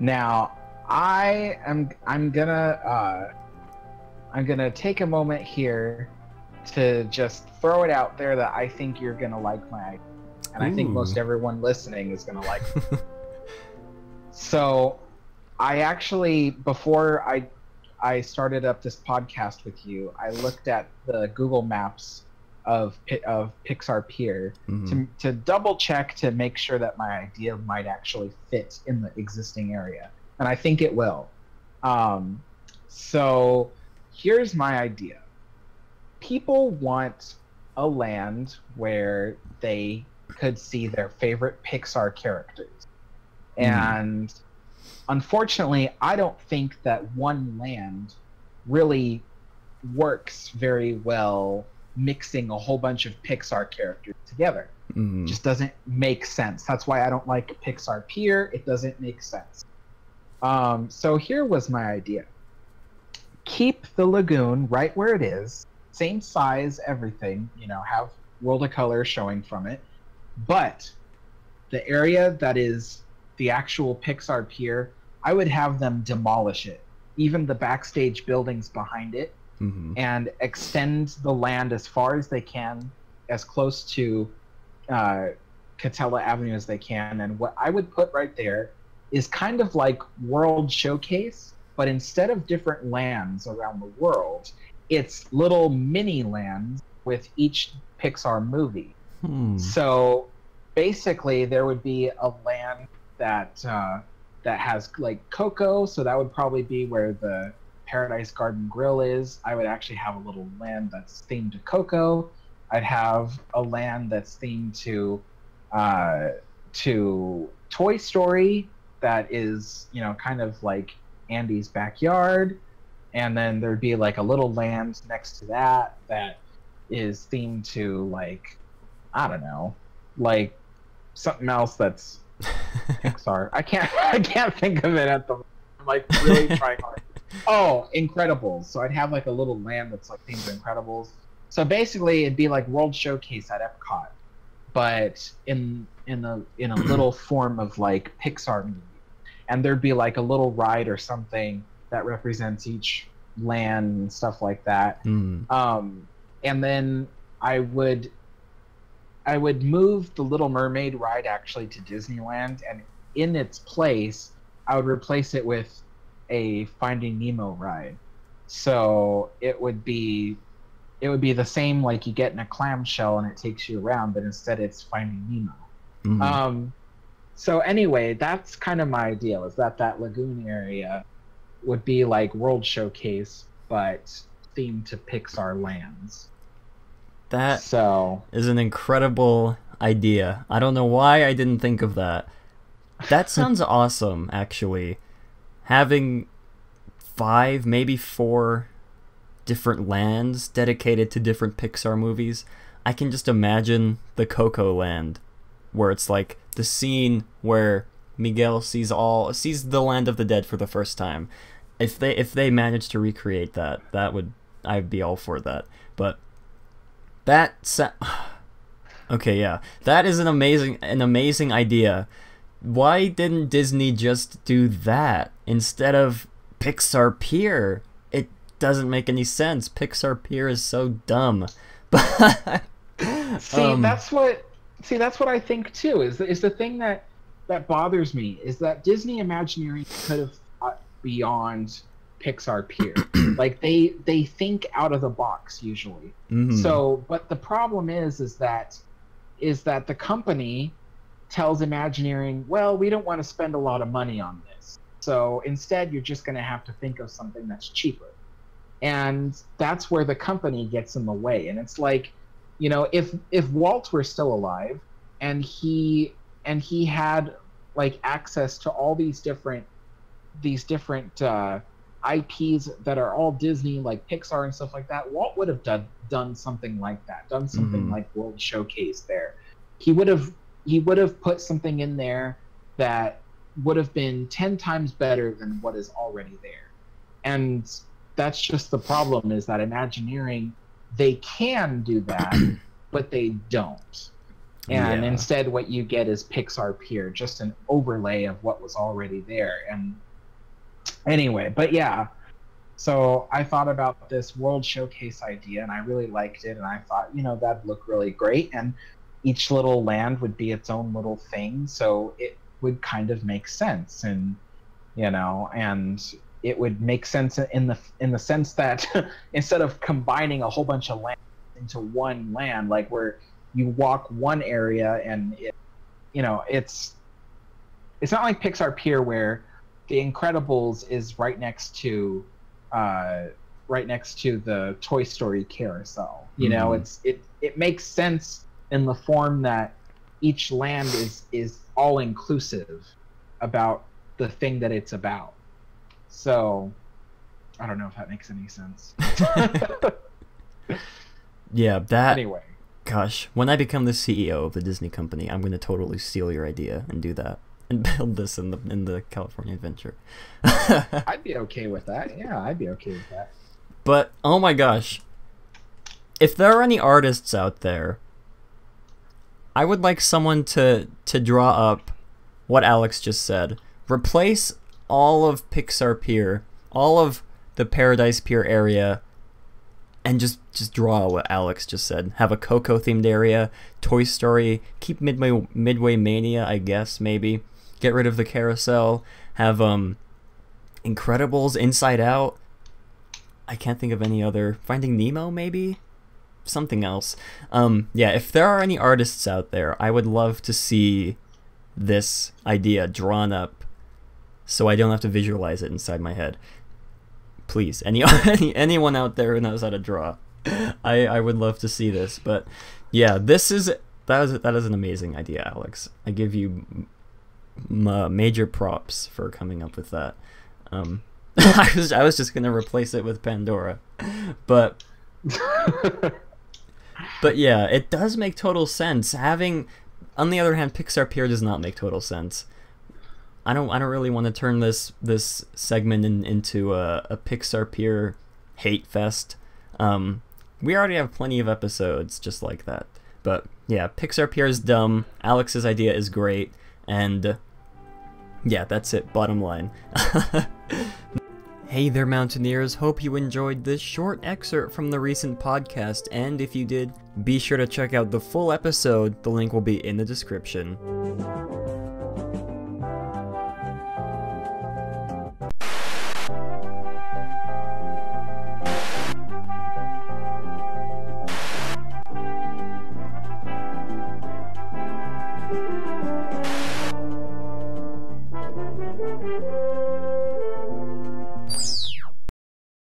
Now, I'm gonna take a moment here to just throw it out there that I think you're gonna like my idea, and I think most everyone listening is gonna like it. So, I actually, before I started up this podcast with you, I looked at the Google Maps of Pixar Pier to double check to make sure that my idea might actually fit in the existing area, and I think it will. So here's my idea. People want a land where they could see their favorite Pixar characters. And unfortunately, I don't think that one land really works very well mixing a whole bunch of Pixar characters together. Just doesn't make sense. That's why I don't like Pixar Pier. It doesn't make sense. So here was my idea. Keep the lagoon right where it is, same size, everything, have World of Color showing from it, but the area that is the actual Pixar Pier, I would have them demolish it, even the backstage buildings behind it, and extend the land as far as they can, as close to Catella Avenue as they can. And what I would put right there is kind of like World Showcase, but instead of different lands around the world, it's little mini lands with each Pixar movie. So basically, there would be a land that has like Coco, so that would probably be where the Paradise Garden Grill is. I would actually have a little land that's themed to Coco. I'd have a land that's themed to Toy Story, that is, kind of like Andy's backyard. And then there'd be like a little land next to that is themed to, like, I don't know, like something else that's Pixar. I can't think of it at the moment. I'm like really trying hard. Oh, Incredibles. So I'd have like a little land that's like themed to Incredibles. So basically it'd be like World Showcase at Epcot, but in a little form of like Pixar movie. And there'd be like a little ride or something that represents each land and stuff like that. And then I would move the Little Mermaid ride actually to Disneyland, and in its place, I would replace it with a Finding Nemo ride. So it would be the same, like you get in a clamshell and it takes you around, but instead it's Finding Nemo. So anyway, that's kind of my idea, is that lagoon area would be like World Showcase, but themed to Pixar lands. That so is an incredible idea. I don't know why I didn't think of that. That sounds awesome, actually. Having 5, maybe 4 different lands dedicated to different Pixar movies. I can just imagine the Coco land, where it's like the scene where Miguel sees the land of the dead for the first time. If they managed to recreate that, I'd be all for that. But okay, yeah, that is an amazing idea. Why didn't Disney just do that instead of Pixar Pier? It doesn't make any sense. Pixar Pier is so dumb. But that's what I think too. Is the thing that bothers me is that Disney Imagineering could have thought beyond Pixar Pier. Like they think out of the box usually. So, but the problem is that the company tells Imagineering, well, we don't want to spend a lot of money on this. So instead, you're just going to have to think of something that's cheaper. And that's where the company gets in the way. And it's like, if Walt were still alive and he had like access to all these different IPs that are all Disney, like Pixar and stuff like that, Walt would have done something like that, done something like World Showcase there. He would have put something in there that would have been 10 times better than what is already there. And that's just the problem, is that Imagineering, they can do that, but they don't. And Yeah. instead what you get is Pixar Pier, just an overlay of what was already there. And anyway, but yeah, so I thought about this World Showcase idea, and I really liked it, and I thought, that'd look really great, and each little land would be its own little thing, so it would kind of make sense. And and it would make sense in the sense that instead of combining a whole bunch of land into one land, like where you walk one area and it's not like Pixar Pier where the Incredibles is right next to the Toy Story carousel. It makes sense in the form that each land is all inclusive about the thing that it's about. So I don't know if that makes any sense. Yeah, anyway. Gosh, when I become the CEO of the Disney company, I'm going to totally steal your idea and do that and build this in the California Adventure. I'd be okay with that. Yeah, I'd be okay with that. But oh my gosh, if there are any artists out there, I would like someone to draw up what Alex just said. Replace all of Pixar Pier, all of the Paradise Pier area, and just draw what Alex just said. Have a Coco themed area, Toy Story, keep Midway Mania, I guess, maybe. Get rid of the carousel. Have Incredibles, Inside Out. I can't think of any other. Finding Nemo, maybe? Something else. Yeah, if there are any artists out there, I would love to see this idea drawn up so I don't have to visualize it inside my head. Please, anyone out there who knows how to draw, I would love to see this. But yeah, that is an amazing idea, Alex. I give you major props for coming up with that. I was just gonna replace it with Pandora, but yeah, it does make total sense. On the other hand, Pixar Pier does not make total sense. I don't really want to turn this segment into a Pixar Pier hate fest. We already have plenty of episodes just like that. But yeah, Pixar Pier is dumb. Alex's idea is great, and yeah, that's it. Bottom line. Hey there, Mountaineers. Hope you enjoyed this short excerpt from the recent podcast, and if you did, be sure to check out the full episode. The link will be in the description.